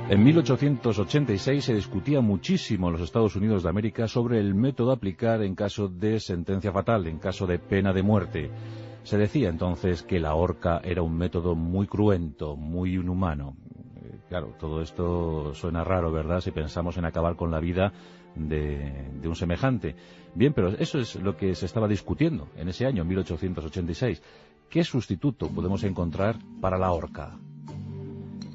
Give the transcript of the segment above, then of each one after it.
En 1886 se discutía muchísimo en los Estados Unidos de América sobre el método a aplicar en caso de sentencia fatal, en caso de pena de muerte. Se decía entonces que la horca era un método muy cruento, muy inhumano. Claro, todo esto suena raro, ¿verdad?, si pensamos en acabar con la vida de un semejante. Bien, pero eso es lo que se estaba discutiendo en ese año, 1886. ¿Qué sustituto podemos encontrar para la horca?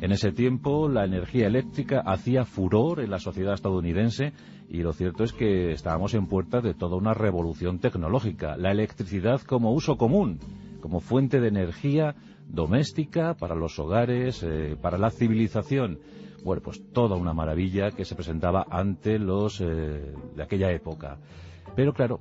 En ese tiempo la energía eléctrica hacía furor en la sociedad estadounidense y lo cierto es que estábamos en puertas de toda una revolución tecnológica. La electricidad como uso común, como fuente de energía doméstica para los hogares, para la civilización. Bueno, pues toda una maravilla que se presentaba ante los de aquella época. Pero claro,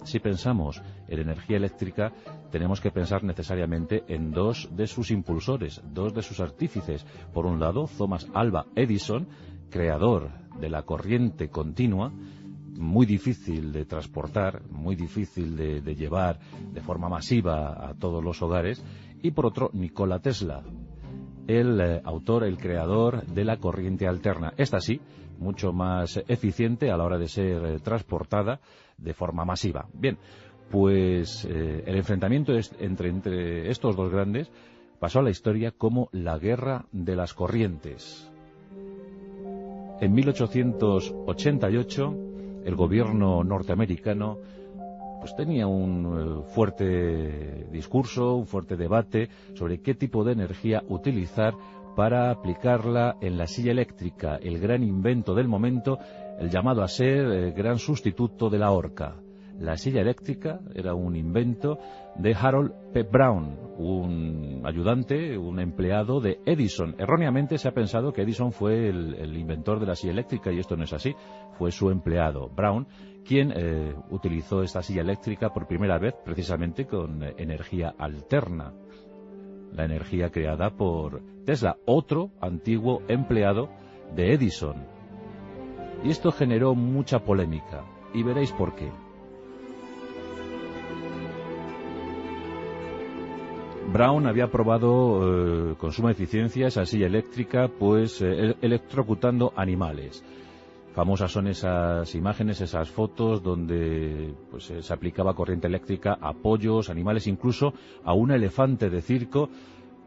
si pensamos en energía eléctrica, tenemos que pensar necesariamente en dos de sus impulsores, dos de sus artífices. Por un lado, Thomas Alva Edison, creador de la corriente continua, muy difícil de transportar, muy difícil de llevar de forma masiva a todos los hogares. Y por otro, Nikola Tesla, el autor, el creador de la corriente alterna. Esta sí, mucho más eficiente a la hora de ser transportada de forma masiva. Bien, pues el enfrentamiento entre estos dos grandes pasó a la historia como la Guerra de las Corrientes. En 1888, el gobierno norteamericano pues tenía un fuerte discurso, un fuerte debate sobre qué tipo de energía utilizar para aplicarla en la silla eléctrica, el gran invento del momento, el llamado a ser gran sustituto de la horca. La silla eléctrica era un invento de Harold P. Brown, un ayudante, un empleado de Edison. Erróneamente se ha pensado que Edison fue el inventor de la silla eléctrica y esto no es así. Fue su empleado, Brown, quien utilizó esta silla eléctrica por primera vez precisamente con energía alterna. La energía creada por Tesla, otro antiguo empleado de Edison. Y esto generó mucha polémica, y veréis por qué. Brown había probado con suma eficiencia esa silla eléctrica, pues electrocutando animales. Famosas son esas imágenes, esas fotos donde pues se aplicaba corriente eléctrica a pollos, animales, incluso a un elefante de circo.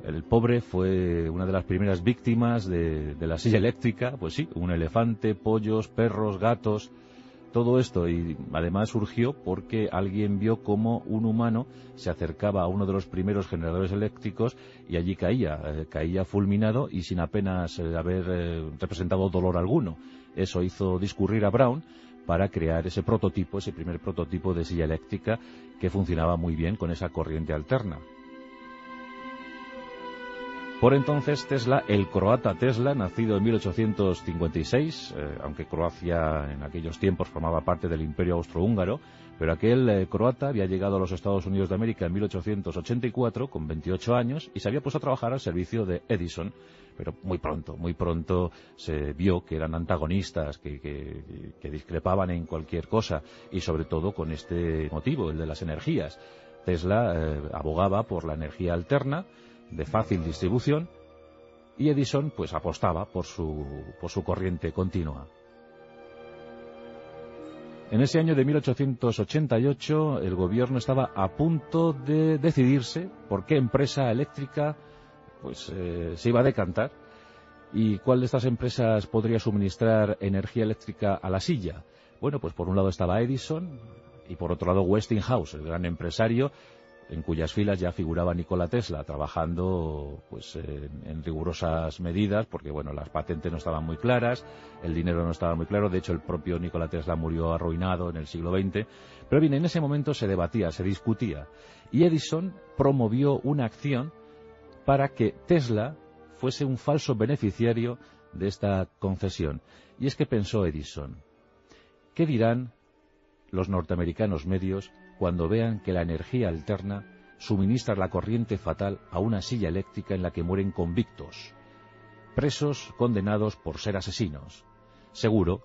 El pobre fue una de las primeras víctimas de la silla eléctrica. Pues sí, un elefante, pollos, perros, gatos, todo esto. Y además surgió porque alguien vio cómo un humano se acercaba a uno de los primeros generadores eléctricos y allí caía fulminado y sin apenas haber representado dolor alguno. Eso hizo discurrir a Brown para crear ese prototipo, ese primer prototipo de silla eléctrica que funcionaba muy bien con esa corriente alterna. Por entonces Tesla, el croata Tesla, nacido en 1856, aunque Croacia en aquellos tiempos formaba parte del Imperio Austrohúngaro, pero aquel croata había llegado a los Estados Unidos de América en 1884 con 28 años y se había puesto a trabajar al servicio de Edison, pero muy pronto se vio que eran antagonistas, que discrepaban en cualquier cosa y sobre todo con este motivo, el de las energías. Tesla abogaba por la energía alterna, de fácil distribución, y Edison pues apostaba por su corriente continua. En ese año de 1888 el gobierno estaba a punto de decidirse por qué empresa eléctrica pues se iba a decantar y cuál de estas empresas podría suministrar energía eléctrica a la silla. Bueno, pues por un lado estaba Edison y por otro lado Westinghouse, el gran empresario en cuyas filas ya figuraba Nikola Tesla, trabajando pues en rigurosas medidas, porque bueno, las patentes no estaban muy claras, el dinero no estaba muy claro, de hecho el propio Nikola Tesla murió arruinado en el siglo XX, pero bien, en ese momento se debatía, se discutía, y Edison promovió una acción para que Tesla fuese un falso beneficiario de esta concesión. Y es que pensó Edison, ¿qué dirán los norteamericanos medios cuando vean que la energía alterna suministra la corriente fatal a una silla eléctrica en la que mueren convictos, presos condenados por ser asesinos? Seguro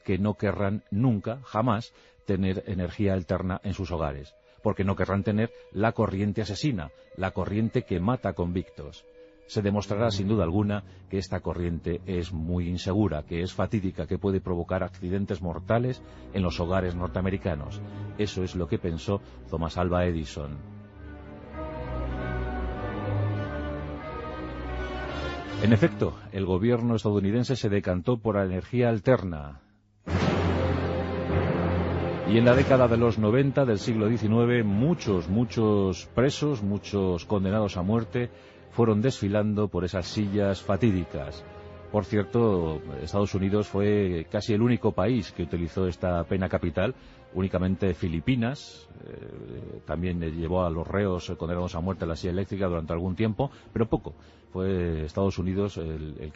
que no querrán nunca, jamás, tener energía alterna en sus hogares, porque no querrán tener la corriente asesina, la corriente que mata convictos. Se demostrará sin duda alguna que esta corriente es muy insegura, que es fatídica, que puede provocar accidentes mortales en los hogares norteamericanos. Eso es lo que pensó Thomas Alva Edison. En efecto, el gobierno estadounidense se decantó por la energía alterna. Y en la década de los 90 del siglo XIX, muchos presos, muchos condenados a muerte, fueron desfilando por esas sillas fatídicas. Por cierto, Estados Unidos fue casi el único país que utilizó esta pena capital. Únicamente Filipinas también llevó a los reos condenados a muerte a la silla eléctrica durante algún tiempo, pero poco. Fue Estados Unidos el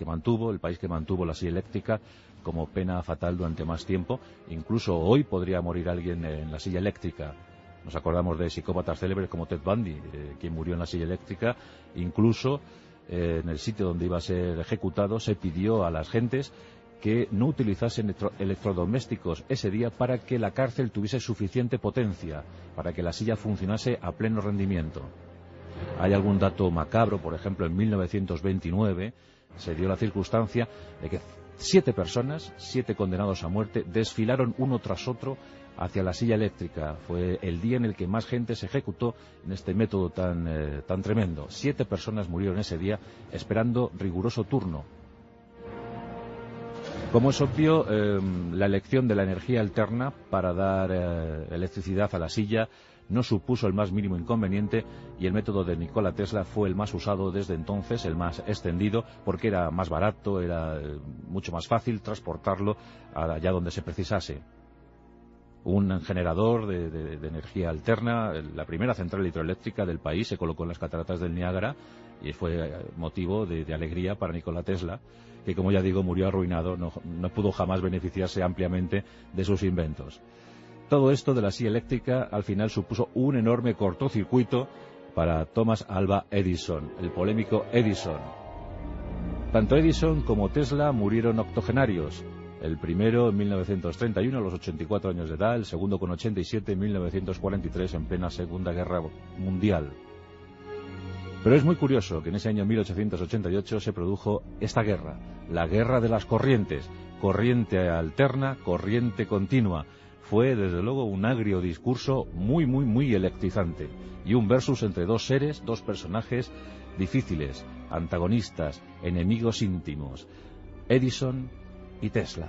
país que mantuvo la silla eléctrica como pena fatal durante más tiempo. Incluso hoy podría morir alguien en la silla eléctrica. Nos acordamos de psicópatas célebres como Ted Bundy, quien murió en la silla eléctrica. Incluso en el sitio donde iba a ser ejecutado se pidió a las gentes que no utilizasen electrodomésticos ese día para que la cárcel tuviese suficiente potencia, para que la silla funcionase a pleno rendimiento. Hay algún dato macabro, por ejemplo, en 1929 se dio la circunstancia de que 7 personas, 7 condenados a muerte, desfilaron uno tras otro hacia la silla eléctrica. Fue el día en el que más gente se ejecutó en este método tan tremendo. 7 personas murieron ese día esperando riguroso turno. Como es obvio, la elección de la energía alterna para dar electricidad a la silla no supuso el más mínimo inconveniente, y el método de Nikola Tesla fue el más usado desde entonces, el más extendido, porque era más barato, era mucho más fácil transportarlo allá donde se precisase. Un generador de energía alterna, la primera central hidroeléctrica del país, se colocó en las cataratas del Niágara y fue motivo de alegría para Nikola Tesla, que, como ya digo, murió arruinado, no pudo jamás beneficiarse ampliamente de sus inventos. Todo esto de la silla eléctrica al final supuso un enorme cortocircuito para Thomas Alva Edison, el polémico Edison. Tanto Edison como Tesla murieron octogenarios. El primero en 1931, a los 84 años de edad, el segundo con 87 en 1943, en plena Segunda Guerra Mundial. Pero es muy curioso que en ese año 1888 se produjo esta guerra, la guerra de las corrientes, corriente alterna, corriente continua. Fue, desde luego, un agrio discurso muy electrizante, y un versus entre dos seres, dos personajes difíciles, antagonistas, enemigos íntimos, Edison y Tesla.